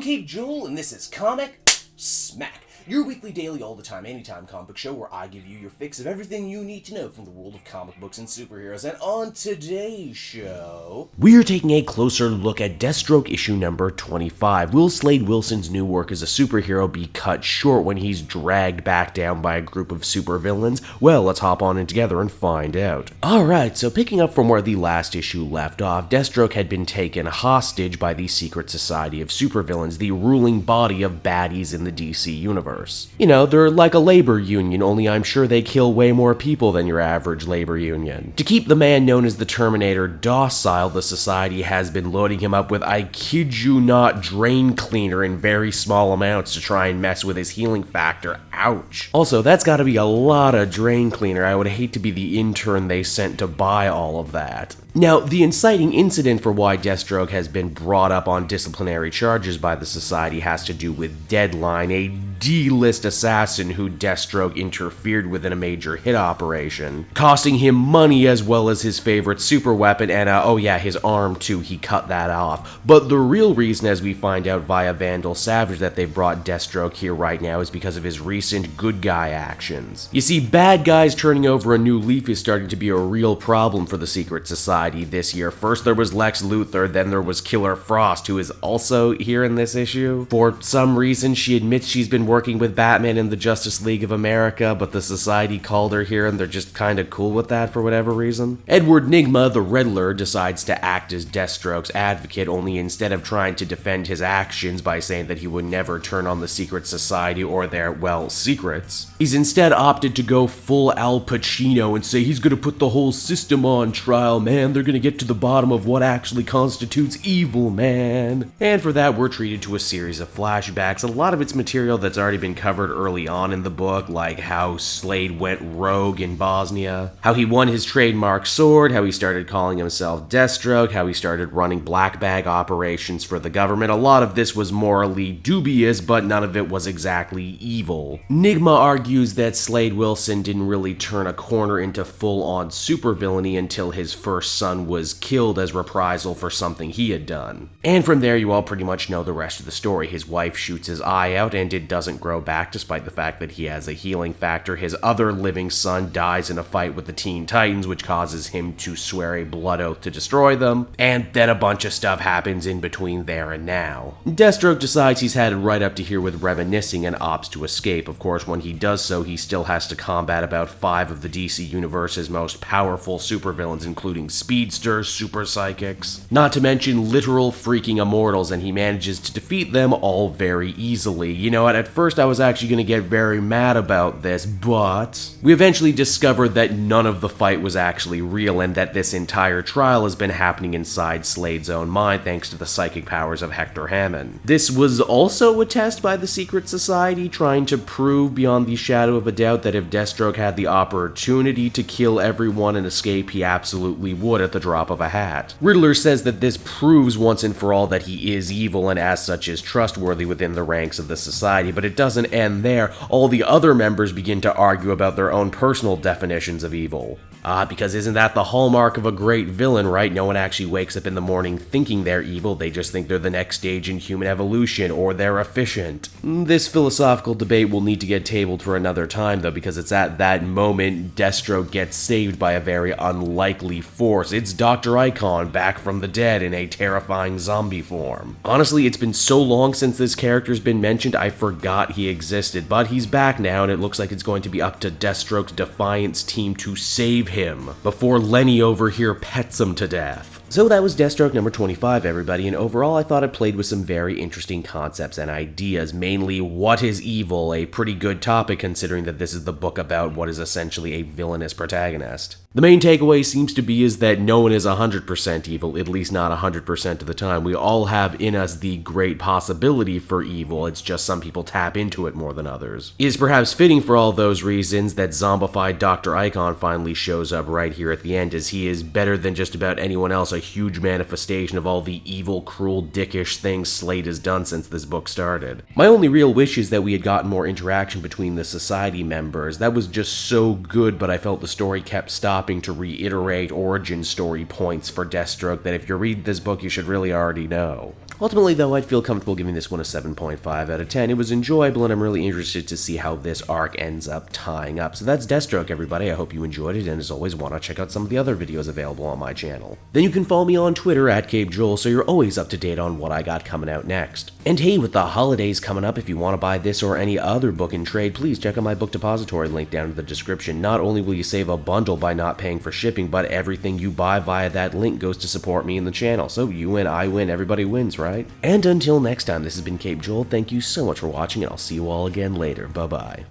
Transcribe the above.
Keith Jewell, and this is Comic Smack, your weekly, daily, all-the-time, anytime comic book show where I give you your fix of everything you need to know from the world of comic books and superheroes. And on today's show, we're taking a closer look at Deathstroke issue number 25. Will Slade Wilson's new work as a superhero be cut short when he's dragged back down by a group of supervillains? Well, let's hop on in together and find out. Alright, so picking up from where the last issue left off, Deathstroke had been taken hostage by the Secret Society of Supervillains, the ruling body of baddies in the DC universe. You know, they're like a labor union, only I'm sure they kill way more people than your average labor union. To keep the man known as the Terminator docile, the Society has been loading him up with, I kid you not, drain cleaner in very small amounts to try and mess with his healing factor. Ouch. Also, that's gotta be a lot of drain cleaner. I would hate to be the intern they sent to buy all of that. Now, the inciting incident for why Deathstroke has been brought up on disciplinary charges by the Society has to do with Deadline, a D-list assassin who Deathstroke interfered with in a major hit operation, costing him money as well as his favorite super weapon and, oh yeah, his arm too, he cut that off. But the real reason, as we find out via Vandal Savage, that they've brought Deathstroke here right now is because of his recent good guy actions. You see, bad guys turning over a new leaf is starting to be a real problem for the Secret Society this year. First there was Lex Luthor, then there was Killer Frost, who is also here in this issue. For some reason, she admits she's been working with Batman in the Justice League of America, but the Society called her here and they're just kinda cool with that for whatever reason. Edward Nygma, the Riddler, decides to act as Deathstroke's advocate, only instead of trying to defend his actions by saying that he would never turn on the Secret Society or their, well, secrets, he's instead opted to go full Al Pacino and say he's gonna put the whole system on trial, man. They're gonna get to the bottom of what actually constitutes evil, man. And for that, we're treated to a series of flashbacks. A lot of it's material that's already been covered early on in the book, like how Slade went rogue in Bosnia, how he won his trademark sword, how he started calling himself Deathstroke, how he started running black bag operations for the government. A lot of this was morally dubious, but none of it was exactly evil. Nygma argues that Slade Wilson didn't really turn a corner into full-on supervillainy until his first son was killed as reprisal for something he had done. And from there, you all pretty much know the rest of the story. His wife shoots his eye out and it doesn't grow back despite the fact that he has a healing factor. His other living son dies in a fight with the Teen Titans, which causes him to swear a blood oath to destroy them. And then a bunch of stuff happens in between there and now. Deathstroke decides he's had it right up to here with reminiscing and opts to escape. Of course, when he does so, he still has to combat about 5 of the DC Universe's most powerful supervillains, including speedsters, super psychics, not to mention literal freaking immortals, and he manages to defeat them all very easily. You know what, at first I was actually going to get very mad about this, but we eventually discovered that none of the fight was actually real and that this entire trial has been happening inside Slade's own mind thanks to the psychic powers of Hector Hammond. This was also a test by the Secret Society, trying to prove beyond the shadow of a doubt that if Deathstroke had the opportunity to kill everyone and escape, he absolutely would at the drop of a hat. Riddler says that this proves once and for all that he is evil and as such is trustworthy within the ranks of the Society, but it doesn't end there. All the other members begin to argue about their own personal definitions of evil. Because isn't that the hallmark of a great villain, right? No one actually wakes up in the morning thinking they're evil, they just think they're the next stage in human evolution, or they're efficient. This philosophical debate will need to get tabled for another time, though, because it's at that moment Deathstroke gets saved by a very unlikely force. It's Dr. Icon back from the dead in a terrifying zombie form. Honestly, it's been so long since this character's been mentioned, I forgot he existed, but he's back now, and it looks like it's going to be up to Deathstroke's Defiance team to save him before Lenny over here pets him to death. So that was Deathstroke number 25, everybody, and overall I thought it played with some very interesting concepts and ideas, mainly what is evil, a pretty good topic considering that this is the book about what is essentially a villainous protagonist. The main takeaway seems to be is that no one is 100% evil, at least not 100% of the time. We all have in us the great possibility for evil, it's just some people tap into it more than others. It is perhaps fitting for all those reasons that zombified Dr. Icon finally shows up right here at the end, as he is better than just about anyone else, a huge manifestation of all the evil, cruel, dickish things Slade has done since this book started. My only real wish is that we had gotten more interaction between the Society members. That was just so good, but I felt the story kept stopping to reiterate origin story points for Deathstroke that if you read this book you should really already know. Ultimately, though, I'd feel comfortable giving this one a 7.5 out of 10. It was enjoyable, and I'm really interested to see how this arc ends up tying up. So that's Deathstroke, everybody. I hope you enjoyed it, and as always, why not check out some of the other videos available on my channel. Then you can follow me on Twitter at CapeJoel, so you're always up to date on what I got coming out next. And hey, with the holidays coming up, if you want to buy this or any other book in trade, please check out my book depository link down in the description. Not only will you save a bundle by not paying for shipping, but everything you buy via that link goes to support me and the channel. So you win, I win, everybody wins, right? And until next time, this has been CapeJoel. Thank you so much for watching, and I'll see you all again later. Bye-bye.